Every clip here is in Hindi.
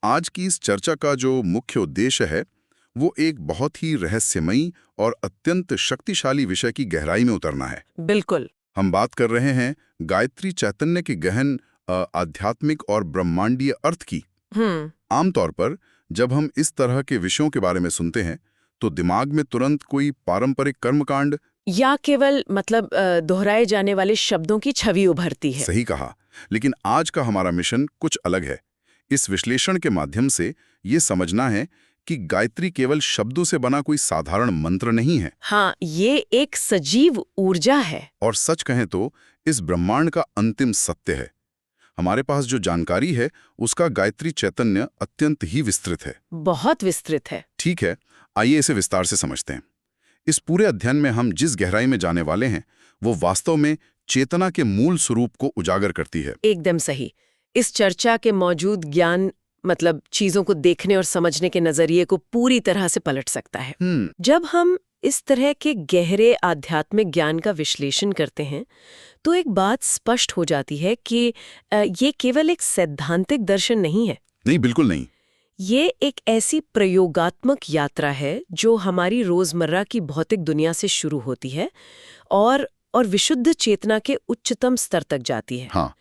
आज की इस चर्चा का जो मुख्य उद्देश्य है वो एक बहुत ही रहस्यमयी और अत्यंत शक्तिशाली विषय की गहराई में उतरना है। बिल्कुल। हम बात कर रहे हैं गायत्री चैतन्य के गहन आध्यात्मिक और ब्रह्मांडीय अर्थ की। आमतौर पर जब हम इस तरह के विषयों के बारे में सुनते हैं तो दिमाग में तुरंत कोई पारंपरिक कर्मकांड या केवल दोहराए जाने वाले शब्दों की छवि उभरती है। सही कहा। लेकिन आज का हमारा मिशन कुछ अलग है। इस विश्लेषण के माध्यम से ये समझना है कि गायत्री केवल शब्दों से बना कोई साधारण मंत्र नहीं है। हाँ, ये एक सजीव ऊर्जा है। और सच कहें तो इस ब्रह्मांड का अंतिम सत्य है। हमारे पास जो जानकारी है उसका गायत्री चैतन्य अत्यंत ही विस्तृत है। बहुत विस्तृत है। ठीक है, आइए इसे विस्तार से समझते हैं। इस पूरे अध्ययन में हम जिस गहराई में जाने वाले हैं वो वास्तव में चेतना के मूल स्वरूप को उजागर करती है। एकदम सही। इस चर्चा के मौजूद ज्ञान चीजों को देखने और समझने के नजरिए को पूरी तरह से पलट सकता है। जब हम इस तरह के गहरे आध्यात्मिक ज्ञान का विश्लेषण करते हैं तो एक बात स्पष्ट हो जाती है कि ये केवल एक सैद्धांतिक दर्शन नहीं है। नहीं, बिल्कुल नहीं। ये एक ऐसी प्रयोगात्मक यात्रा है जो हमारी रोजमर्रा की भौतिक दुनिया से शुरू होती है और विशुद्ध चेतना के उच्चतम स्तर तक जाती है। हाँ।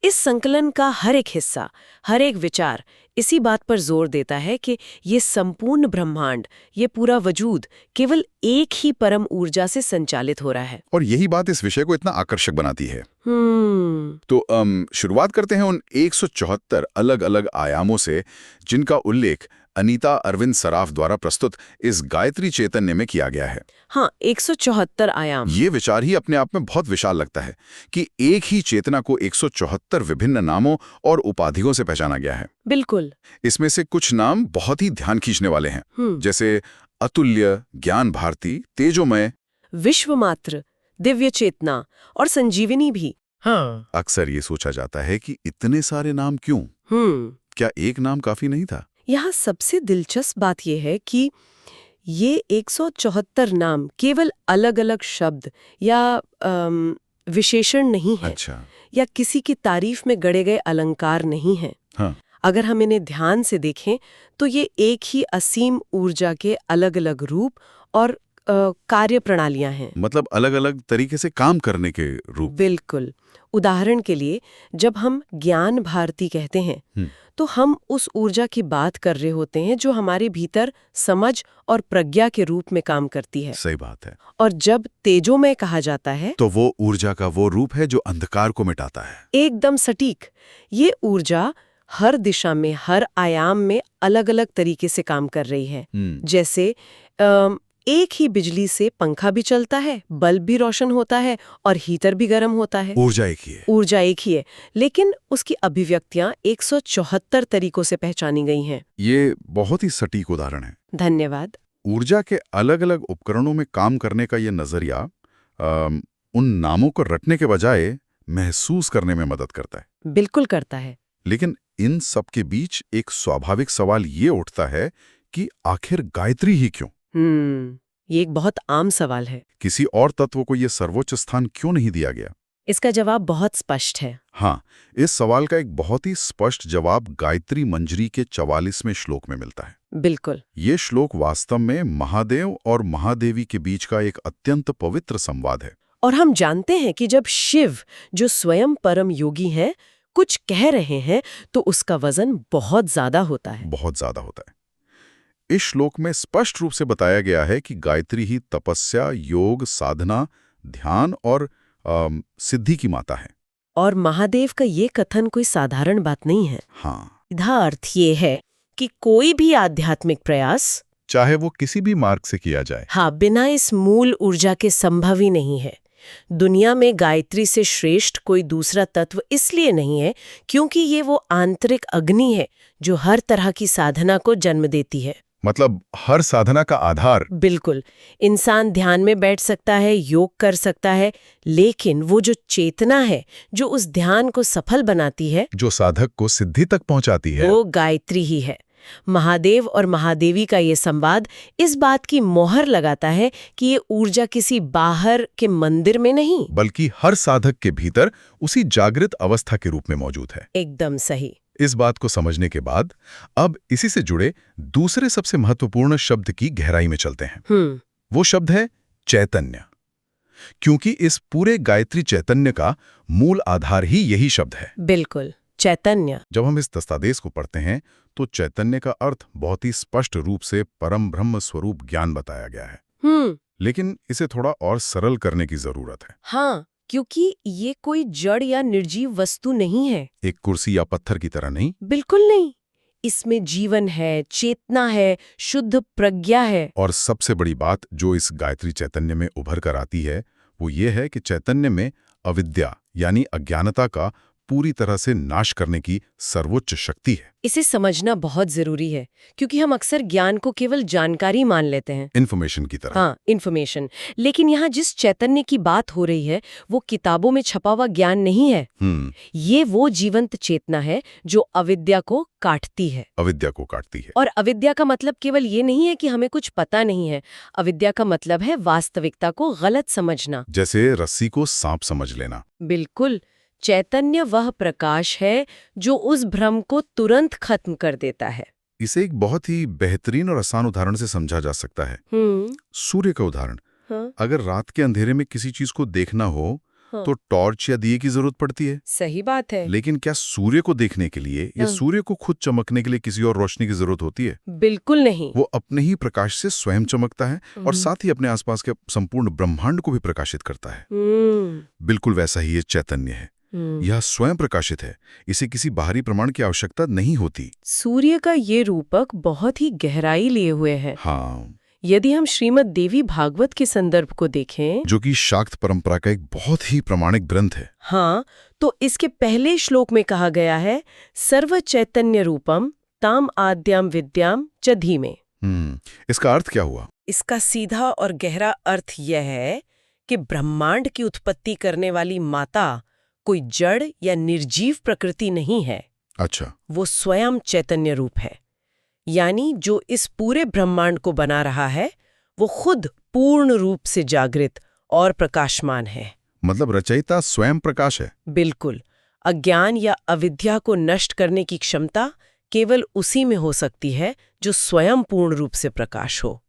इस संकलन का हर एक हिस्सा, हर एक विचार इसी बात पर जोर देता है कि ये संपूर्ण ब्रह्मांड, ये पूरा वजूद केवल एक ही परम ऊर्जा से संचालित हो रहा है। और यही बात इस विषय को इतना आकर्षक बनाती है। तो शुरुआत करते हैं उन 174 अलग-अलग आयामों से जिनका उल्लेख अनीता अरविंद सराफ द्वारा प्रस्तुत इस गायत्री चैतन्य में किया गया है। हाँ, 174 आयाम। ये विचार ही अपने आप में बहुत विशाल लगता है कि एक ही चेतना को 174 विभिन्न नामों और उपाधियों से पहचाना गया है। बिल्कुल। इसमें से कुछ नाम बहुत ही ध्यान खींचने वाले हैं, जैसे अतुल्य, ज्ञान भारती, तेजोमय, विश्वमात्र, दिव्य चेतना और संजीवनी भी। हाँ। अक्सर ये सोचा जाता है कि इतने सारे नाम क्यों? क्या एक नाम काफी नहीं था? यहाँ सबसे दिलचस्प बात यह है कि ये 174 नाम केवल अलग-अलग शब्द या विशेषण नहीं है। अच्छा। या किसी की तारीफ में गढ़े गए अलंकार नहीं है। हाँ। अगर हम इन्हें ध्यान से देखें तो ये एक ही असीम ऊर्जा के अलग-अलग रूप और कार्य प्रणालियां हैं। मतलब अलग-अलग तरीके से काम करने के रूप। बिल्कुल। उदाहरण के लिए जब हम ज्ञान भारती कहते हैं तो हम उस ऊर्जा की बात कर रहे होते हैं जो हमारे भीतर समझ और प्रज्ञा के रूप में काम करती है। सही बात है। और जब तेजोमय कहा जाता है तो वो ऊर्जा का वो रूप है जो अंधकार को मिटाता है। एकदम सटीक। ये ऊर्जा हर दिशा में, हर आयाम में अलग-अलग तरीके से काम कर रही है। जैसे एक ही बिजली से पंखा भी चलता है, बल्ब भी रोशन होता है और हीटर भी गर्म होता है। ऊर्जा एक ही है। ऊर्जा एक ही है, लेकिन उसकी अभिव्यक्तियां 174 तरीकों से पहचानी गई हैं। ये बहुत ही सटीक उदाहरण है। धन्यवाद। ऊर्जा के अलग-अलग उपकरणों में काम करने का ये नजरिया उन नामों को रटने के बजाय महसूस करने में मदद करता है। बिल्कुल करता है। लेकिन इन सब के बीच एक स्वाभाविक सवाल ये उठता है कि आखिर गायत्री ही क्यों? ये एक बहुत आम सवाल है। किसी और तत्व को ये सर्वोच्च स्थान क्यों नहीं दिया गया? इसका जवाब बहुत स्पष्ट है। हाँ, इस सवाल का एक बहुत ही स्पष्ट जवाब गायत्री मंजरी के 44वें श्लोक में मिलता है। बिल्कुल। ये श्लोक वास्तव में महादेव और महादेवी के बीच का एक अत्यंत पवित्र संवाद है। और हम जानते हैं कि जब शिव, जो स्वयं परम योगी हैं, कुछ कह रहे हैं तो उसका वजन बहुत ज्यादा होता है। बहुत ज्यादा होता है। इस श्लोक में स्पष्ट रूप से बताया गया है कि गायत्री ही तपस्या, योग, साधना, ध्यान और सिद्धि की माता है। और महादेव का ये कथन कोई साधारण बात नहीं है। हाँ। इसका अर्थ ये है कि कोई भी आध्यात्मिक प्रयास, चाहे वो किसी भी मार्ग से किया जाए, हाँ, बिना इस मूल ऊर्जा के संभव ही नहीं है। दुनिया में गायत्री से श्रेष्ठ कोई दूसरा तत्व इसलिए नहीं है क्योंकि ये वो आंतरिक अग्नि है जो हर तरह की साधना को जन्म देती है। मतलब हर साधना का आधार। बिल्कुल। इंसान ध्यान में बैठ सकता है, योग कर सकता है, लेकिन वो जो चेतना है जो उस ध्यान को सफल बनाती है, जो साधक को सिद्धि तक पहुंचाती है, वो गायत्री ही है। महादेव और महादेवी का ये संवाद इस बात की मोहर लगाता है कि ये ऊर्जा किसी बाहर के मंदिर में नहीं, बल्कि हर साधक के भीतर उसी जागृत अवस्था के रूप में मौजूद है। एकदम सही। इस बात को समझने के बाद अब इसी से जुड़े दूसरे सबसे महत्वपूर्ण शब्द की गहराई में चलते हैं। वो शब्द है चैतन्य, क्योंकि इस पूरे गायत्री चैतन्य का मूल आधार ही यही शब्द है। बिल्कुल, चैतन्य। जब हम इस दस्तावेज को पढ़ते हैं तो चैतन्य का अर्थ बहुत ही स्पष्ट रूप से परम ब्रह्म स्वरूप ज्ञान बताया गया है। लेकिन इसे थोड़ा और सरल करने की जरूरत है। हाँ, क्योंकि ये कोई जड़ या निर्जीव वस्तु नहीं है। एक कुर्सी या पत्थर की तरह नहीं। बिल्कुल नहीं। इसमें जीवन है, चेतना है, शुद्ध प्रज्ञा है। और सबसे बड़ी बात जो इस गायत्री चैतन्य में उभर कर आती है वो ये है कि चैतन्य में अविद्या यानी अज्ञानता का पूरी तरह से नाश करने की सर्वोच्च शक्ति है। इसे समझना बहुत जरूरी है, क्योंकि हम अक्सर ज्ञान को केवल जानकारी मान लेते हैं, इन्फॉर्मेशन की तरह। हाँ, इन्फॉर्मेशन। लेकिन यहाँ जिस चैतन्य की बात हो रही है वो किताबों में छपा हुआ ज्ञान नहीं है। ये वो जीवंत चेतना है जो अविद्या को काटती है। अविद्या को काटती है। और अविद्या का मतलब केवल ये नहीं है कि हमें कुछ पता नहीं है। अविद्या का मतलब है वास्तविकता को गलत समझना, जैसे रस्सी को सांप समझ लेना। बिल्कुल। चैतन्य वह प्रकाश है जो उस भ्रम को तुरंत खत्म कर देता है। इसे एक बहुत ही बेहतरीन और आसान उदाहरण से समझा जा सकता है। सूर्य का उदाहरण। हाँ। अगर रात के अंधेरे में किसी चीज को देखना हो हाँ। तो टॉर्च या दिए की जरूरत पड़ती है। सही बात है। लेकिन क्या सूर्य को देखने के लिए या सूर्य को खुद चमकने के लिए किसी और रोशनी की जरूरत होती है? बिल्कुल नहीं। वो अपने ही प्रकाश से स्वयं चमकता है और साथ ही अपने आसपास के संपूर्ण ब्रह्मांड को भी प्रकाशित करता है। बिल्कुल वैसा ही ये चैतन्य है। यह स्वयं प्रकाशित है, इसे किसी बाहरी प्रमाण की आवश्यकता नहीं होती। सूर्य का ये रूपक बहुत ही गहराई लिए हुए है। हाँ। यदि हम श्रीमद् देवी भागवत के संदर्भ को देखें, जो कि शाक्त परंपरा का एक बहुत ही प्रामाणिक ग्रंथ है, हाँ, तो इसके पहले श्लोक में कहा गया है, सर्व चैतन्य रूपम ताम आद्याम विद्याम च धीमे। इसका अर्थ क्या हुआ? इसका सीधा और गहरा अर्थ यह है कि ब्रह्मांड की उत्पत्ति करने वाली माता कोई जड़ या निर्जीव प्रकृति नहीं है। अच्छा। वो स्वयं चैतन्य रूप है, यानी जो इस पूरे ब्रह्मांड को बना रहा है वो खुद पूर्ण रूप से जागृत और प्रकाशमान है। मतलब रचयिता स्वयं प्रकाश है। बिल्कुल। अज्ञान या अविद्या को नष्ट करने की क्षमता केवल उसी में हो सकती है जो स्वयं पूर्ण रूप से प्रकाश हो।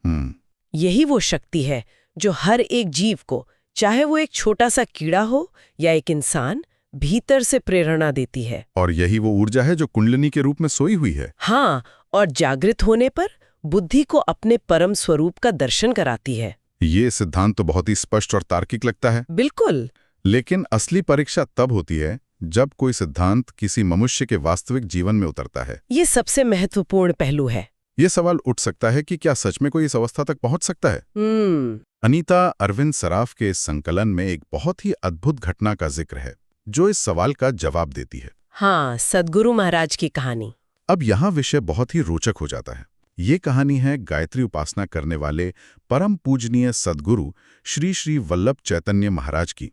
यही वो शक्ति है जो हर एक जीव को, चाहे वो एक छोटा सा कीड़ा हो या एक इंसान, भीतर से प्रेरणा देती है। और यही वो ऊर्जा है जो कुंडलिनी के रूप में सोई हुई है। हाँ, और जागृत होने पर बुद्धि को अपने परम स्वरूप का दर्शन कराती है। ये सिद्धांत तो बहुत ही स्पष्ट और तार्किक लगता है। बिल्कुल। लेकिन असली परीक्षा तब होती है जब कोई सिद्धांत किसी मनुष्य के वास्तविक जीवन में उतरता है। ये सबसे महत्वपूर्ण पहलू है। ये सवाल उठ सकता है कि क्या सच में कोई इस अवस्था तक पहुंच सकता है? अनीता अरविंद सराफ के इस संकलन में एक बहुत ही अद्भुत घटना का जिक्र है जो इस सवाल का जवाब देती है। हाँ, सद्गुरु महाराज की कहानी। अब यहाँ विषय बहुत ही रोचक हो जाता है। ये कहानी है गायत्री उपासना करने वाले परम पूजनीय सद्गुरु श्री श्री वल्लभ चैतन्य महाराज की।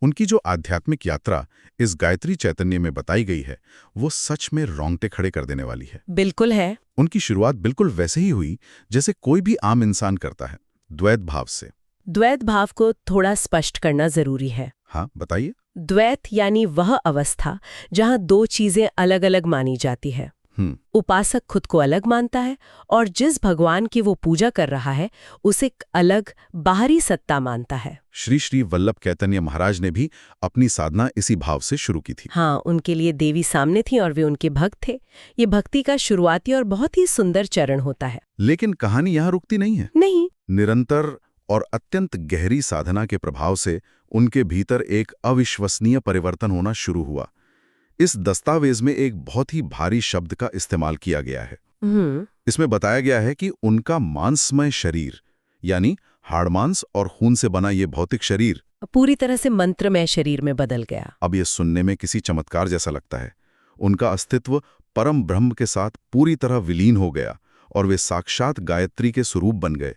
उनकी जो आध्यात्मिक यात्रा इस गायत्री चैतन्य में बताई गई है वो सच में रोंगटे खड़े कर देने वाली है। बिल्कुल है। उनकी शुरुआत बिल्कुल वैसे ही हुई जैसे कोई भी आम इंसान करता है, द्वैत भाव से। द्वैत भाव को थोड़ा स्पष्ट करना जरूरी है। हाँ, बताइए। द्वैत यानी वह अवस्था जहाँ दो चीजें अलग अलग मानी जाती है। उपासक खुद को अलग मानता है और जिस भगवान की वो पूजा कर रहा है उसे अलग बाहरी सत्ता मानता है। श्री श्री वल्लभ चैतन्य महाराज ने भी अपनी साधना इसी भाव से शुरू की थी। हाँ, उनके लिए देवी सामने थी और वे उनके भक्त थे। ये भक्ति का शुरुआती और बहुत ही सुंदर चरण होता है। लेकिन कहानी यहाँ रुकती नहीं है। नहीं। निरंतर और अत्यंत गहरी साधना के प्रभाव से उनके भीतर एक अविश्वसनीय परिवर्तन होना शुरू हुआ। इस दस्तावेज में एक बहुत ही भारी शब्द का इस्तेमाल किया गया है। इसमें बताया गया है कि उनका मांसमय शरीर यानी हाड़ मांस और खून से बना ये भौतिक शरीर पूरी तरह से मंत्रमय शरीर में बदल गया। अब ये सुनने में किसी चमत्कार जैसा लगता है। उनका अस्तित्व परम ब्रह्म के साथ पूरी तरह विलीन हो गया और वे साक्षात गायत्री के स्वरूप बन गए।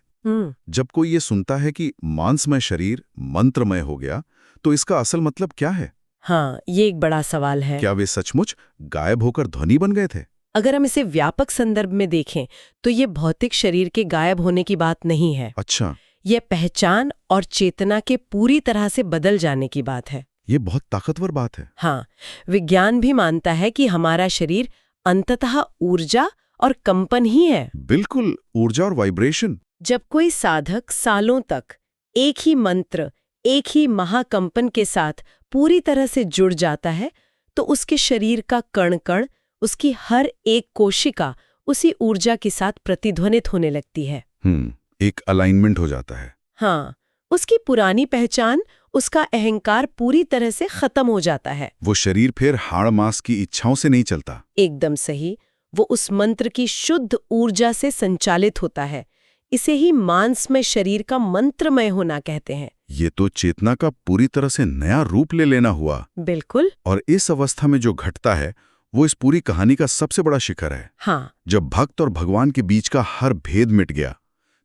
जब कोई ये सुनता है कि मांसमय शरीर मंत्रमय हो गया तो इसका असल मतलब क्या है? हाँ, ये एक बड़ा सवाल है। क्या वे सचमुच गायब होकर ध्वनि बन गए थे? अगर हम इसे व्यापक संदर्भ में देखें तो ये भौतिक शरीर के गायब होने की बात नहीं है। अच्छा, यह पहचान और चेतना के पूरी तरह से बदल जाने की बात है। ये बहुत ताकतवर बात है। हाँ, विज्ञान भी मानता है कि हमारा शरीर अंततः ऊर्जा और कंपन ही है। बिल्कुल, ऊर्जा और वाइब्रेशन। जब कोई साधक सालों तक एक ही मंत्र, एक ही महाकंपन के साथ पूरी तरह से जुड़ जाता है तो उसके शरीर का कण-कण, उसकी हर एक कोशिका उसी ऊर्जा के साथ प्रतिध्वनित होने लगती है। एक अलाइनमेंट हो जाता है। हाँ, उसकी पुरानी पहचान, उसका अहंकार पूरी तरह से खत्म हो जाता है। वो शरीर फिर हाड़ मांस की इच्छाओं से नहीं चलता। एकदम सही, वो उस मंत्र की शुद्ध ऊर्जा से संचालित होता है। इसे ही मांसमय शरीर का मंत्रमय होना कहते हैं। ये तो चेतना का पूरी तरह से नया रूप ले लेना हुआ। बिल्कुल। और इस अवस्था में जो घटता है वो इस पूरी कहानी का सबसे बड़ा शिखर है। हाँ, जब भक्त और भगवान के बीच का हर भेद मिट गया,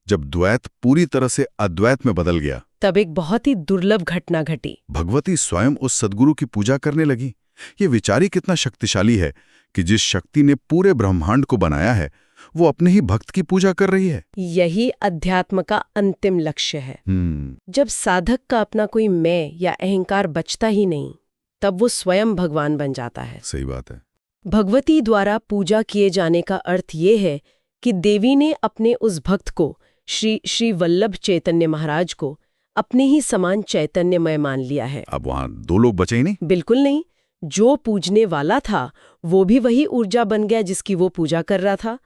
जब द्वैत पूरी तरह से अद्वैत में बदल गया, तब एक बहुत ही दुर्लभ घटना घटी। भगवती स्वयं उस सद्गुरु की पूजा करने लगी। ये विचार ही कितना शक्तिशाली है कि जिस शक्ति ने पूरे ब्रह्मांड को बनाया है वो अपने ही भक्त की पूजा कर रही है। यही अध्यात्म का अंतिम लक्ष्य है। जब साधक का अपना कोई मैं या अहंकार बचता ही नहीं, तब वो स्वयं भगवान बन जाता है। सही बात है। भगवती द्वारा पूजा किए जाने का अर्थ ये है कि देवी ने अपने उस भक्त को, श्री वल्लभ चैतन्य महाराज को, अपने ही समान चैतन्यमय मान लिया है। अब वहां दो लोग बचे ही नहीं? बिल्कुल नहीं। जो पूजने वाला था वो भी वही ऊर्जा बन गया जिसकी वो पूजा कर रहा था।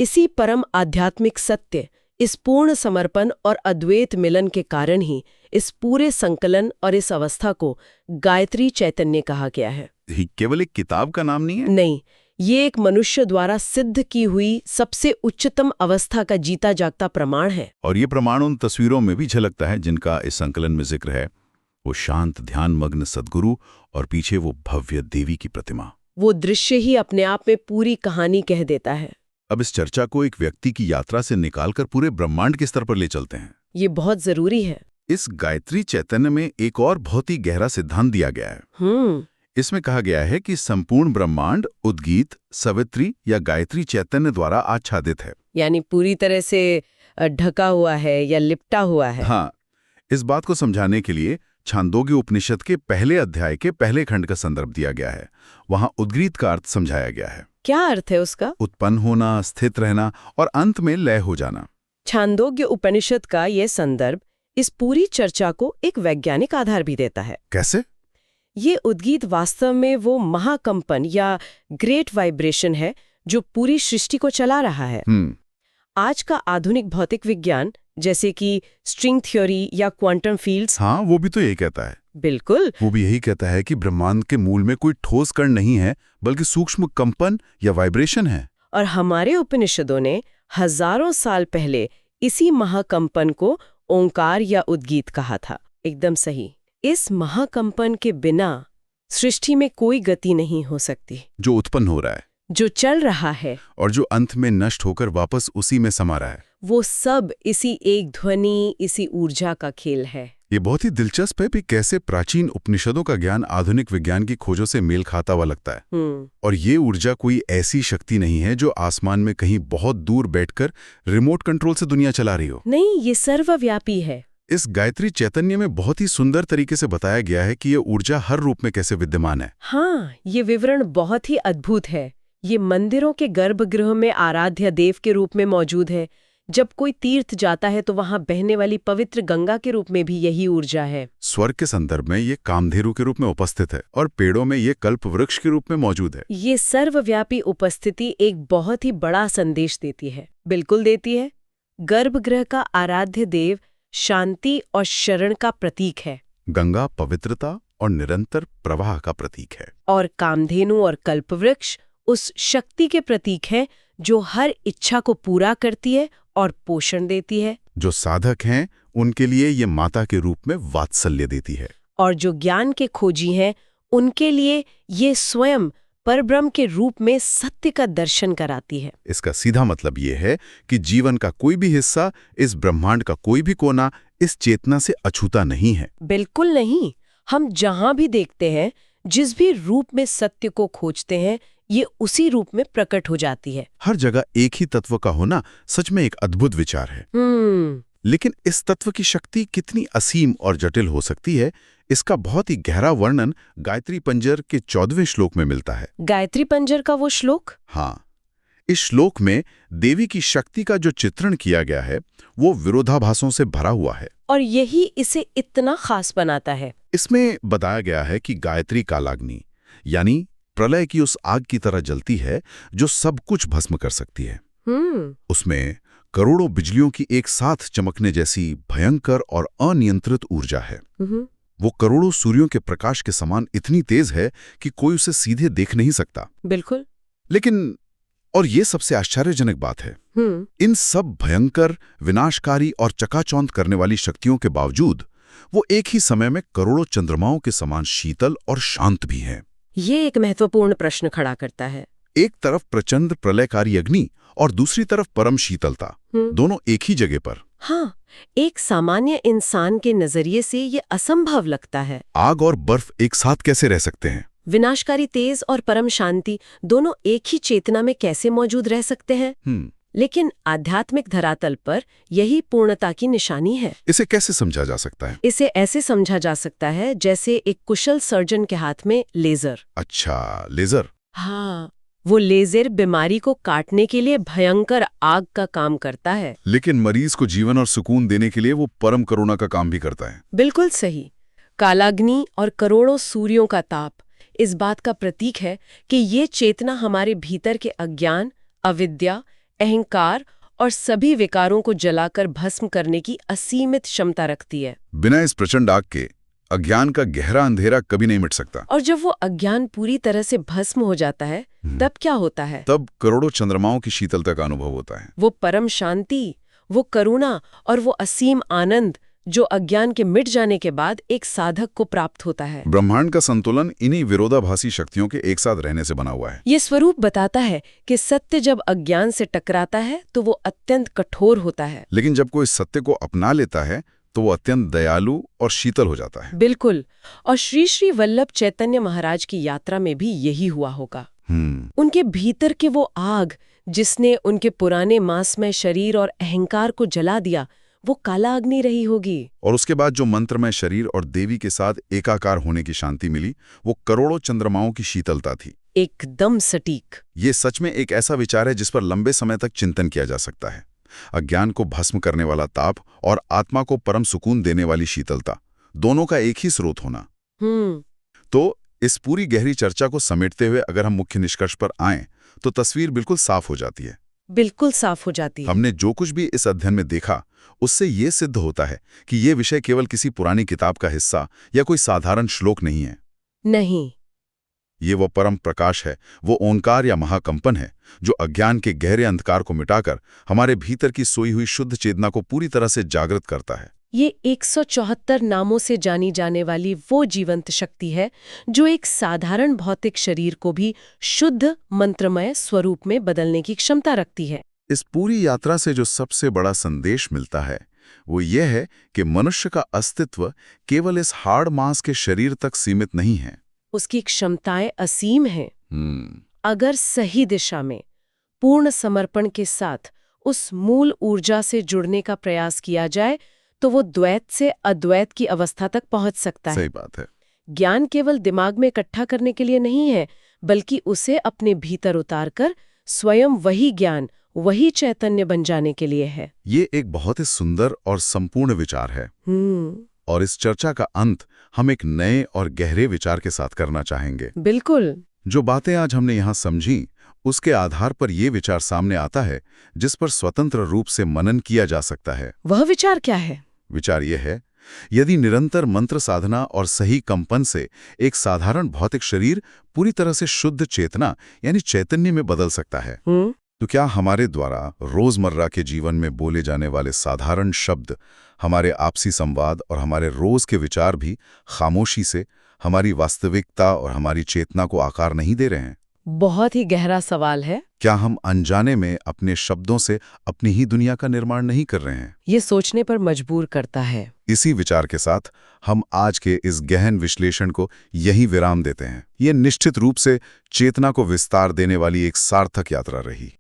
इसी परम आध्यात्मिक सत्य, इस पूर्ण समर्पण और अद्वैत मिलन के कारण ही इस पूरे संकलन और इस अवस्था को गायत्री चैतन्य कहा गया है। केवल एक किताब का नाम नहीं है? नहीं, ये एक मनुष्य द्वारा सिद्ध की हुई सबसे उच्चतम अवस्था का जीता जागता प्रमाण है। और ये प्रमाण उन तस्वीरों में भी झलकता है जिनका इस संकलन में जिक्र है। वो शांत ध्यान मग्न सद्गुरु और पीछे वो भव्य देवी की प्रतिमा। वो दृश्य ही अपने आप में पूरी कहानी कह देता है। अब इस चर्चा को एक व्यक्ति की यात्रा से निकालकर पूरे ब्रह्मांड के स्तर पर ले चलते हैं। ये बहुत जरूरी है। इस गायत्री चैतन्य में एक और बहुत ही गहरा सिद्धांत दिया गया है। इसमें कहा गया है कि संपूर्ण ब्रह्मांड उद्गीत, सवित्री या गायत्री चैतन्य द्वारा आच्छादित है। यानी पूरी तरह से ढका हुआ है या लिपटा हुआ है। हाँ, इस बात को समझाने के लिए छांदोग्य उपनिषद के पहले अध्याय के पहले खंड का संदर्भ दिया गया है। वहां उद्गीत का अर्थ समझाया गया है। क्या अर्थ है उसका? उत्पन्न होना, स्थित रहना और अंत में लय हो जाना। छांदोग्य उपनिषद का यह संदर्भ इस पूरी चर्चा को एक वैज्ञानिक आधार भी देता है। कैसे? ये उद्गीत वास्तव में वो महाकंपन या ग्रेट वाइब्रेशन है जो पूरी सृष्टि को चला रहा है। आज का आधुनिक भौतिक विज्ञान जैसे कि स्ट्रिंग थ्योरी या क्वांटम फील्ड्स, हाँ, वो भी तो यही कहता है। बिल्कुल, वो भी यही कहता है कि ब्रह्मांड के मूल में कोई ठोस कण नहीं है बल्कि सूक्ष्म कंपन या वाइब्रेशन है। और हमारे उपनिषदों ने हजारों साल पहले इसी महाकंपन को ओंकार या उद्गीत कहा था। एकदम सही। इस महाकंपन के बिना सृष्टि में कोई गति नहीं हो सकती। जो उत्पन्न हो रहा है, जो चल रहा है और जो अंत में नष्ट होकर वापस उसी में समा रहा है, वो सब इसी एक ध्वनि, इसी ऊर्जा का खेल है। ये बहुत ही दिलचस्प है कि कैसे प्राचीन उपनिषदों का ज्ञान आधुनिक विज्ञान की खोजों से मेल खाता हुआ लगता है। और ये ऊर्जा कोई ऐसी शक्ति नहीं है जो आसमान में कहीं बहुत दूर बैठकर रिमोट कंट्रोल से दुनिया चला रही हो। नहीं, ये सर्वव्यापी है। इस गायत्री चैतन्य में बहुत ही सुंदर तरीके से बताया गया है कि ये ऊर्जा हर रूप में कैसे विद्यमान है। हाँ, ये विवरण बहुत ही अद्भुत है। ये मंदिरों के गर्भगृह में आराध्य देव के रूप में मौजूद है। जब कोई तीर्थ जाता है तो वहाँ बहने वाली पवित्र गंगा के रूप में भी यही ऊर्जा है। स्वर्ग के संदर्भ में ये कामधेनु के रूप में उपस्थित है और पेड़ों में ये कल्प वृक्ष के रूप में मौजूद है। ये सर्वव्यापी उपस्थिति एक बहुत ही बड़ा संदेश देती है। बिल्कुल देती है। गर्भगृह का आराध्य देव शांति और शरण का प्रतीक है। गंगा पवित्रता और निरंतर प्रवाह का प्रतीक है। और कामधेनु और कल्पवृक्ष उस शक्ति के प्रतीक हैं जो हर इच्छा को पूरा करती है और पोषण देती है। जो साधक हैं उनके लिए ये माता के रूप में वात्सल्य देती है। और जो ज्ञान के खोजी हैं उनके लिए ये स्वयं परब्रह्म के रूप में सत्य का दर्शन कराती है। इसका सीधा मतलब ये है कि जीवन का कोई भी हिस्सा, इस ब्रह्मांड का कोई भी कोना इस चेतना से अछूता नहीं है। बिल्कुल नहीं। हम जहां भी देखते हैं, जिस भी रूप में सत्य को खोजते हैं, ये उसी रूप में प्रकट हो जाती है। हर जगह एक ही तत्व का होना सच में एक अद्भुत विचार है। लेकिन इस तत्व की शक्ति कितनी असीम और जटिल हो सकती है, इसका बहुत ही गहरा वर्णन गायत्री पंजर के 14वें श्लोक में मिलता है। गायत्री पंजर का वो श्लोक? हाँ, इस श्लोक में देवी की शक्ति का जो चित्रण किया गया है वो विरोधाभासों से भरा हुआ है, और यही इसे इतना खास बनाता है। इसमें बताया गया है कि गायत्री कालाग्नि यानी प्रलय की उस आग की तरह जलती है जो सब कुछ भस्म कर सकती है। उसमें करोड़ों बिजलियों की एक साथ चमकने जैसी भयंकर और अनियंत्रित ऊर्जा है। वो करोड़ों सूर्यों के प्रकाश के समान इतनी तेज है कि कोई उसे सीधे देख नहीं सकता। बिल्कुल। लेकिन और ये सबसे आश्चर्यजनक बात है, इन सब भयंकर, विनाशकारी और चकाचौंध करने वाली शक्तियों के बावजूद वो एक ही समय में करोड़ों चंद्रमाओं के समान शीतल और शांत भी हैं। ये एक महत्वपूर्ण प्रश्न खड़ा करता है। एक तरफ प्रचंड प्रलयकारी अग्नि और दूसरी तरफ परम शीतलता, दोनों एक ही जगह पर। हाँ, एक सामान्य इंसान के नजरिए से ये असंभव लगता है। आग और बर्फ एक साथ कैसे रह सकते हैं? विनाशकारी तेज और परम शांति दोनों एक ही चेतना में कैसे मौजूद रह सकते हैं? लेकिन आध्यात्मिक धरातल पर यही पूर्णता की निशानी है। इसे कैसे समझा जा सकता है? इसे ऐसे समझा जा सकता है जैसे एक कुशल सर्जन के हाथ में लेजर। अच्छा, लेजर। हाँ, वो लेजर बीमारी को काटने के लिए भयंकर आग का काम करता है, लेकिन मरीज को जीवन और सुकून देने के लिए वो परम करुणा का काम भी करता है। बिल्कुल सही। कालाग्नि और करोड़ों सूर्यों का ताप इस बात का प्रतीक है कि ये चेतना हमारे भीतर के अज्ञान, अविद्या, अहंकार और सभी विकारों को जलाकर भस्म करने की असीमित क्षमता रखती है। बिना इस प्रचंड आग के अज्ञान का गहरा अंधेरा कभी नहीं मिट सकता। और जब वो अज्ञान पूरी तरह से भस्म हो जाता है, तब क्या होता है? तब करोड़ों चंद्रमाओं की शीतलता का अनुभव होता है। वो परम शांति, वो करुणा और वो असीम आनंद जो अज्ञान के मिट जाने के बाद एक साधक को प्राप्त होता है। ब्रह्मांड का संतुलन इन्हीं विरोधाभासी शक्तियों के एक साथ रहने से बना हुआ है। ये स्वरूप बताता है कि सत्य जब अज्ञान से टकराता है तो वो अत्यंत कठोर होता है, लेकिन जब कोई सत्य को अपना लेता है तो वो अत्यंत दयालु और शीतल हो जाता है। बिल्कुल। और श्री श्री वल्लभ चैतन्य महाराज की यात्रा में भी यही हुआ होगा। उनके भीतर के वो आग जिसने उनके पुराने मांसमय शरीर और अहंकार को जला दिया, वो काला अग्नि रही होगी। और उसके बाद जो मंत्रमय शरीर और देवी के साथ एकाकार होने की शांति मिली, वो करोड़ों चंद्रमाओं की शीतलता थी। एकदम सटीक। ये सच में एक ऐसा विचार है जिस पर लंबे समय तक चिंतन किया जा सकता है। अज्ञान को भस्म करने वाला ताप और आत्मा को परम सुकून देने वाली शीतलता, दोनों का एक ही स्रोत होना। तो इस पूरी गहरी चर्चा को समेटते हुए अगर हम मुख्य निष्कर्ष पर आएं तो तस्वीर बिल्कुल साफ हो जाती है। बिल्कुल साफ हो जाती है। हमने जो कुछ भी इस अध्ययन में देखा उससे ये सिद्ध होता है कि ये विषय केवल किसी पुरानी किताब का हिस्सा या कोई साधारण श्लोक नहीं है। नहीं, ये वो परम प्रकाश है, वो ओंकार या महाकंपन है जो अज्ञान के गहरे अंधकार को मिटाकर हमारे भीतर की सोई हुई शुद्ध चेतना को पूरी तरह से जागृत करता है। ये 174 नामों से जानी जाने वाली वो जीवंत शक्ति है जो एक साधारण भौतिक शरीर को भी शुद्ध मंत्रमय स्वरूप में बदलने की क्षमता रखती है। इस पूरी यात्रा से जो सबसे बड़ा संदेश मिलता है वो ये है कि मनुष्य का अस्तित्व केवल इस हाड़ मांस के शरीर तक सीमित नहीं है। उसकी क्षमताएं असीम हैं। अगर सही दिशा में पूर्ण समर्पण के साथ उस मूल ऊर्जा से जुड़ने का प्रयास किया जाए तो वो द्वैत से अद्वैत की अवस्था तक पहुंच सकता है। सही बात है। ज्ञान केवल दिमाग में इकट्ठा करने के लिए नहीं है, बल्कि उसे अपने भीतर उतारकर स्वयं वही ज्ञान, वही चैतन्य बन जाने के लिए है। ये एक बहुत ही सुंदर और संपूर्ण विचार है। और इस चर्चा का अंत हम एक नए और गहरे विचार के साथ करना चाहेंगे। बिल्कुल। जो बातें आज हमने यहाँ समझी उसके आधार पर यह विचार सामने आता है जिस पर स्वतंत्र रूप से मनन किया जा सकता है। वह विचार क्या है? विचार यह है, यदि निरंतर मंत्र साधना और सही कंपन से एक साधारण भौतिक शरीर पूरी तरह से शुद्ध चेतना यानी चैतन्य में बदल सकता है, तो क्या हमारे द्वारा रोजमर्रा के जीवन में बोले जाने वाले साधारण शब्द, हमारे आपसी संवाद और हमारे रोज के विचार भी खामोशी से हमारी वास्तविकता और हमारी चेतना को आकार नहीं दे रहे हैं? बहुत ही गहरा सवाल है। क्या हम अनजाने में अपने शब्दों से अपनी ही दुनिया का निर्माण नहीं कर रहे हैं? ये सोचने पर मजबूर करता है। इसी विचार के साथ हम आज के इस गहन विश्लेषण को यही विराम देते हैं। ये निश्चित रूप से चेतना को विस्तार देने वाली एक सार्थक यात्रा रही।